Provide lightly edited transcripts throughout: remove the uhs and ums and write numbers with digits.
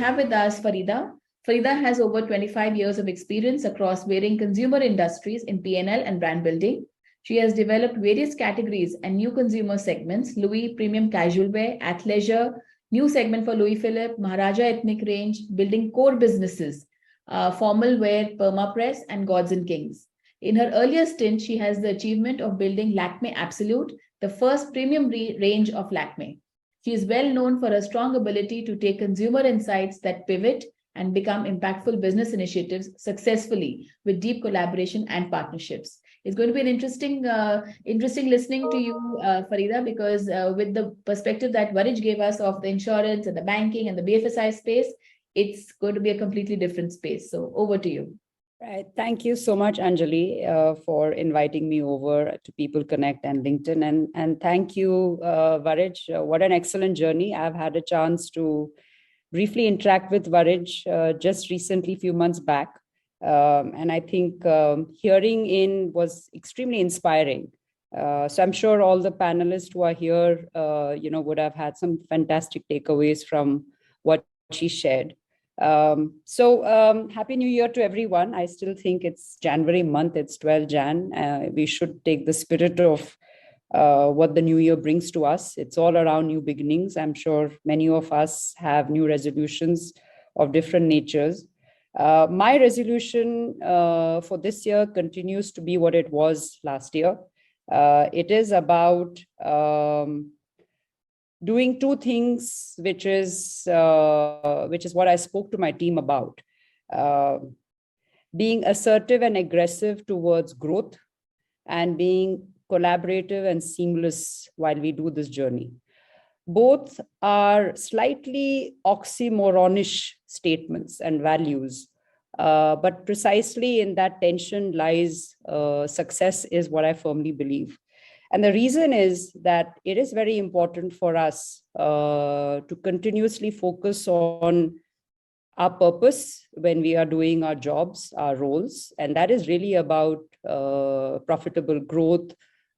have with us Farida. Farida has over 25 years of experience across varying consumer industries in P&L and brand building. She has developed various categories and new consumer segments: Louis Premium Casual Wear, Athleisure, new segment for Louis Philippe, Maharaja Ethnic Range, building core businesses, formal wear, Permapress, and Gods and Kings. In her earlier stint, she has the achievement of building Lakme Absolute, the first premium range of Lakme. She is well known for her strong ability to take consumer insights that pivot and become impactful business initiatives successfully with deep collaboration and partnerships. It's going to be an interesting listening to you, Farida, because with the perspective that Varij gave us of the insurance and the banking and the BFSI space, it's going to be a completely different space. So over to you. Right. Thank you so much, Anjali, for inviting me over to People Connect and LinkedIn. And thank you, Varij. What an excellent journey. I've had a chance to briefly interact with Varij just recently, a few months back. And I think hearing in was extremely inspiring. So I'm sure all the panelists who are here, would have had some fantastic takeaways from what she shared. Happy New Year to everyone. I still think it's January month, it's 12 Jan. We should take the spirit of what the new year brings to us. It's all around new beginnings. I'm sure many of us have new resolutions of different natures. My resolution for this year continues to be what it was last year. It is about doing two things, which is what I spoke to my team about. Being assertive and aggressive towards growth, and being collaborative and seamless while we do this journey. Both are slightly oxymoronish statements and values, but precisely in that tension lies success, is what I firmly believe. And the reason is that it is very important for us to continuously focus on our purpose when we are doing our jobs, our roles. And that is really about profitable growth,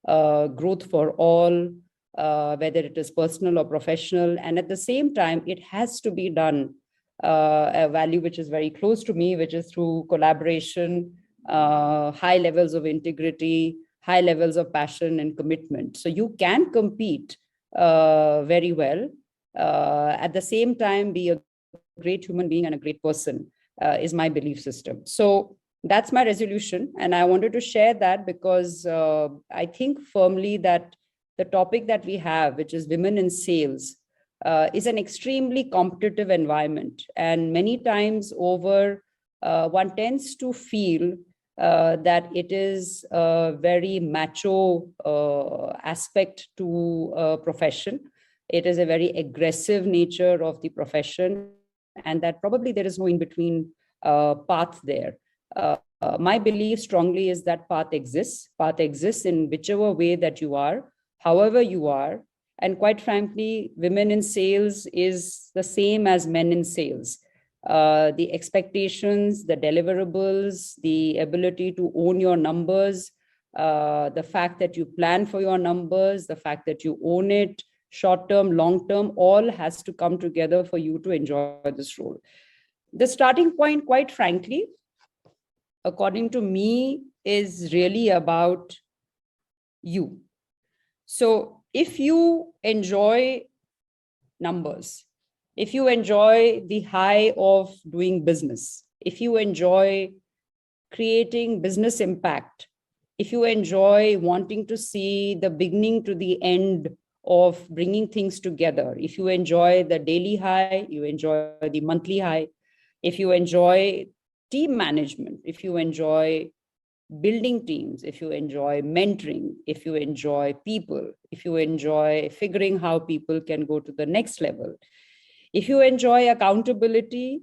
growth for all, whether it is personal or professional. And at the same time, it has to be done a value which is very close to me, which is through collaboration, high levels of integrity, high levels of passion and commitment. So you can compete very well. At the same time, be a great human being and a great person is my belief system. So that's my resolution. And I wanted to share that because I think firmly that the topic that we have, which is women in sales, is an extremely competitive environment. And many times over, one tends to feel that it is a very macho aspect to a profession. It is a very aggressive nature of the profession, and that probably there is no in-between path there. My belief strongly is that path exists. Path exists in whichever way that you are, however you are. And quite frankly, women in sales is the same as men in sales. The expectations, the deliverables, the ability to own your numbers, the fact that you plan for your numbers, the fact that you own it, short-term, long-term, all has to come together for you to enjoy this role. The starting point, quite frankly, according to me, is really about you. So if you enjoy numbers, if you enjoy the high of doing business, if you enjoy creating business impact, if you enjoy wanting to see the beginning to the end of bringing things together, if you enjoy the daily high, you enjoy the monthly high, if you enjoy team management, if you enjoy building teams, if you enjoy mentoring, if you enjoy people, if you enjoy figuring how people can go to the next level, if you enjoy accountability,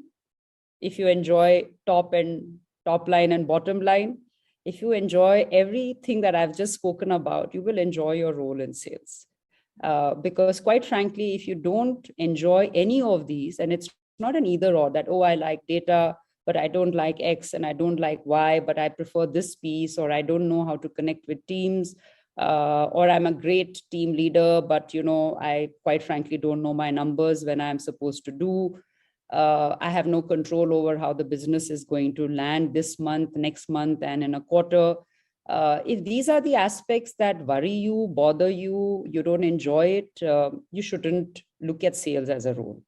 if you enjoy top line and bottom line, if you enjoy everything that I've just spoken about, you will enjoy your role in sales. Because quite frankly, if you don't enjoy any of these, and it's not an either or that, oh, I like data, but I don't like X and I don't like Y, but I prefer this piece, or I don't know how to connect with teams, or I'm a great team leader, but I quite frankly don't know my numbers when I'm supposed to do. I have no control over how the business is going to land this month, next month, and in a quarter. If these are the aspects that worry you, bother you, you don't enjoy it, you shouldn't look at sales as a role.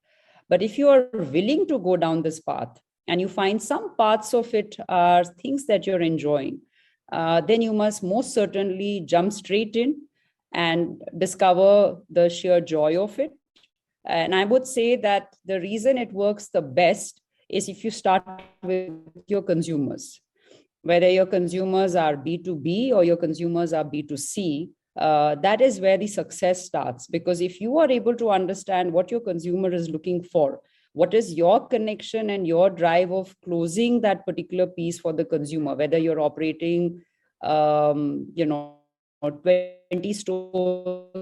But if you are willing to go down this path and you find some parts of it are things that you're enjoying, then you must most certainly jump straight in and discover the sheer joy of it. And I would say that the reason it works the best is if you start with your consumers, whether your consumers are B2B or your consumers are B2C. That is where the success starts. Because if you are able to understand what your consumer is looking for, what is your connection and your drive of closing that particular piece for the consumer, whether you're operating, 20 stores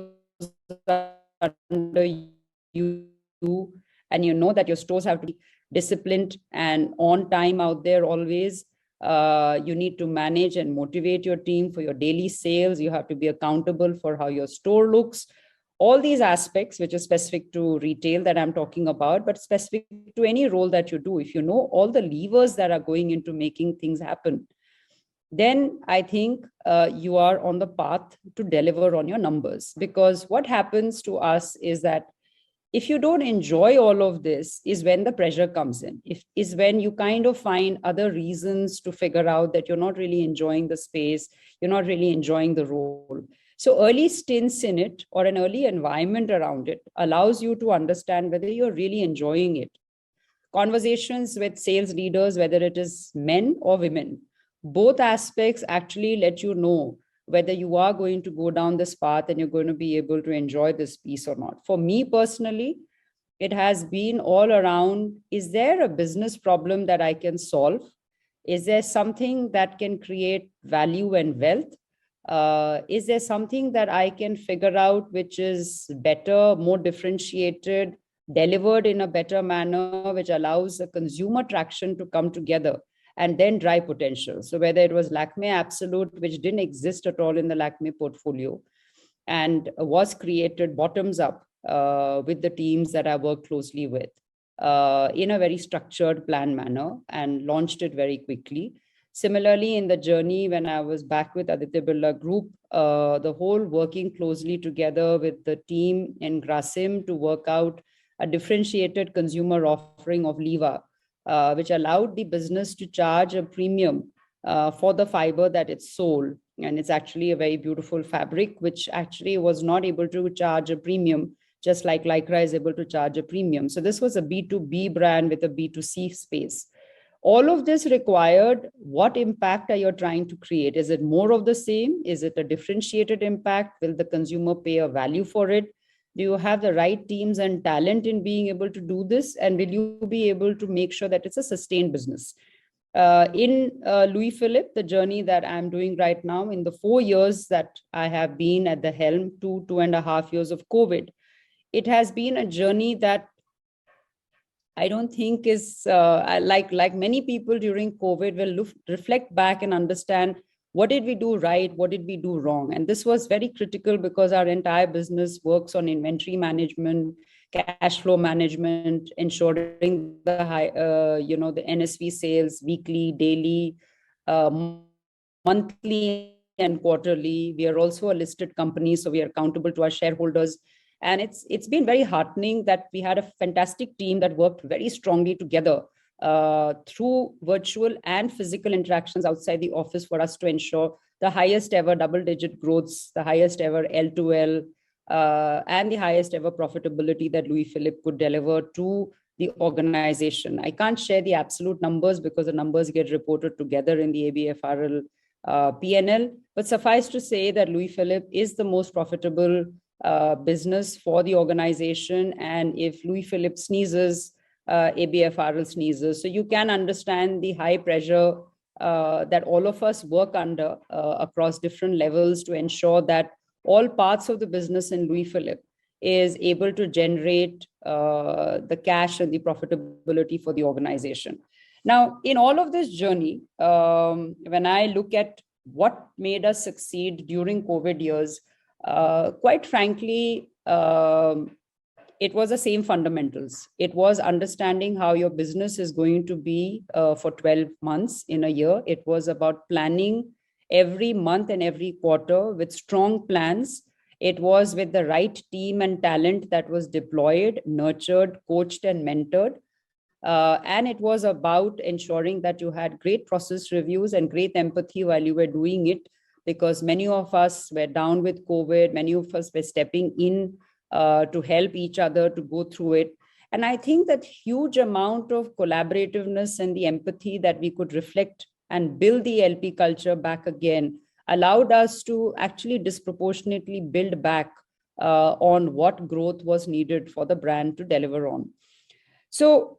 under you, and you know that your stores have to be disciplined and on time out there always. You need to manage and motivate your team for your daily sales. You have to be accountable for how your store looks. All these aspects, which is specific to retail that I'm talking about, but specific to any role that you do, if you know all the levers that are going into making things happen, then I think you are on the path to deliver on your numbers. Because what happens to us is that if you don't enjoy all of this is when the pressure comes in. Is when you kind of find other reasons to figure out that you're not really enjoying the space, you're not really enjoying the role. So early stints in it or an early environment around it allows you to understand whether you're really enjoying it. Conversations with sales leaders, whether it is men or women, both aspects actually let you know whether you are going to go down this path and you're going to be able to enjoy this piece or not. For me personally, it has been all around, is there a business problem that I can solve? Is there something that can create value and wealth? Is there something that I can figure out which is better, more differentiated, delivered in a better manner, which allows the consumer traction to come together and then drive potential? So whether it was Lakme Absolute, which didn't exist at all in the Lakme portfolio and was created bottoms up with the teams that I work closely with in a very structured, planned manner and launched it very quickly. Similarly, in the journey when I was back with Aditya Birla Group, the whole working closely together with the team in Grasim to work out a differentiated consumer offering of Liva, which allowed the business to charge a premium for the fiber that it sold. And it's actually a very beautiful fabric, which actually was not able to charge a premium, just like Lycra is able to charge a premium. So this was a B2B brand with a B2C space. All of this required, what impact are you trying to create? Is it more of the same? Is it a differentiated impact? Will the consumer pay a value for it? Do you have the right teams and talent in being able to do this? And will you be able to make sure that it's a sustained business? In Louis Philippe, the journey that I'm doing right now, in the 4 years that I have been at the helm, 2.5 years of COVID, it has been a journey that I don't think is like many people during COVID will reflect back and understand what did we do right, what did we do wrong. And this was very critical because our entire business works on inventory management, cash flow management, ensuring the high, the NSV sales weekly, daily, monthly, and quarterly. We are also a listed company, so we are accountable to our shareholders. And it's been very heartening that we had a fantastic team that worked very strongly together through virtual and physical interactions outside the office for us to ensure the highest ever double-digit growths, the highest ever L2L, and the highest ever profitability that Louis Philippe could deliver to the organization. I can't share the absolute numbers because the numbers get reported together in the ABFRL P&L, but suffice to say that Louis Philippe is the most profitable business for the organization. And if Louis Philippe sneezes, ABFRL sneezes. So you can understand the high pressure that all of us work under across different levels to ensure that all parts of the business in Louis Philippe is able to generate the cash and the profitability for the organization. Now, in all of this journey, when I look at what made us succeed during COVID years, quite frankly, it was the same fundamentals. It was understanding how your business is going to be for 12 months in a year. It was about planning every month and every quarter with strong plans. It was with the right team and talent that was deployed, nurtured, coached, and mentored. And it was about ensuring that you had great process reviews and great empathy while you were doing it, because many of us were down with COVID. Many of us were stepping in to help each other to go through it. And I think that huge amount of collaborativeness and the empathy that we could reflect and build the LP culture back again allowed us to actually disproportionately build back on what growth was needed for the brand to deliver on. So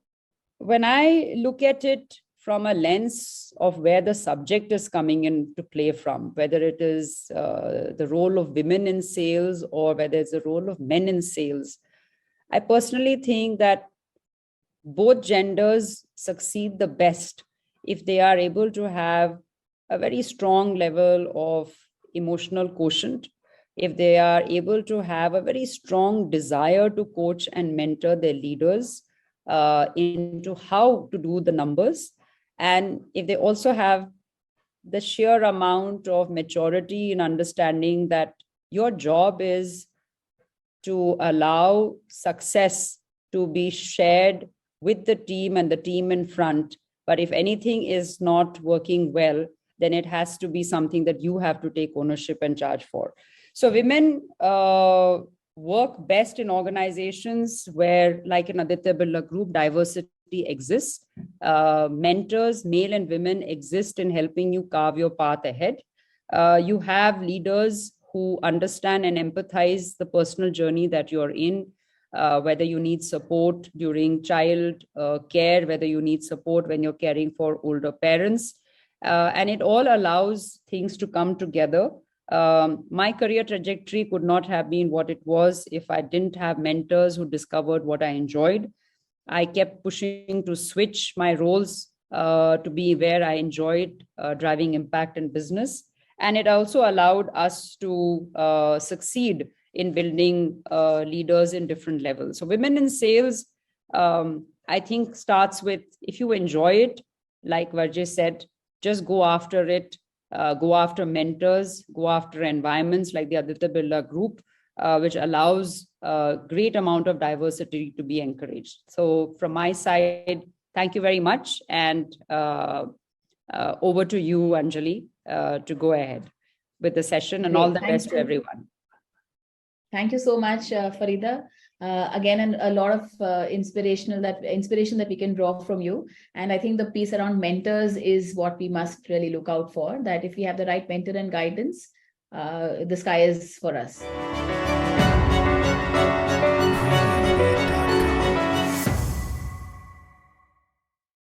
when I look at it from a lens of where the subject is coming into play from, whether it is the role of women in sales or whether it's the role of men in sales, I personally think that both genders succeed the best if they are able to have a very strong level of emotional quotient, if they are able to have a very strong desire to coach and mentor their leaders into how to do the numbers, and if they also have the sheer amount of maturity in understanding that your job is to allow success to be shared with the team and the team in front. But if anything is not working well, then it has to be something that you have to take ownership and charge for. So women work best in organizations where, like in Aditya Birla Group, diversity exists. Mentors, male and women, exist in helping you carve your path ahead. You have leaders who understand and empathize the personal journey that you're in, whether you need support during child care, whether you need support when you're caring for older parents. And it all allows things to come together. My career trajectory could not have been what it was if I didn't have mentors who discovered what I enjoyed. I kept pushing to switch my roles to be where I enjoyed driving impact in business. And it also allowed us to succeed in building leaders in different levels. So women in sales, I think, starts with, if you enjoy it, like Varjay said, just go after it. Go after mentors, go after environments like the Aditya Birla Group, which allows a great amount of diversity to be encouraged. So from my side, thank you very much. And over to you, Anjali, to go ahead with the session, and Great. all the Thank best to you. everyone. Thank you so much, Farida. Again, and a lot of inspiration that we can draw from you. And I think the piece around mentors is what we must really look out for, that if we have the right mentor and guidance, the sky is for us.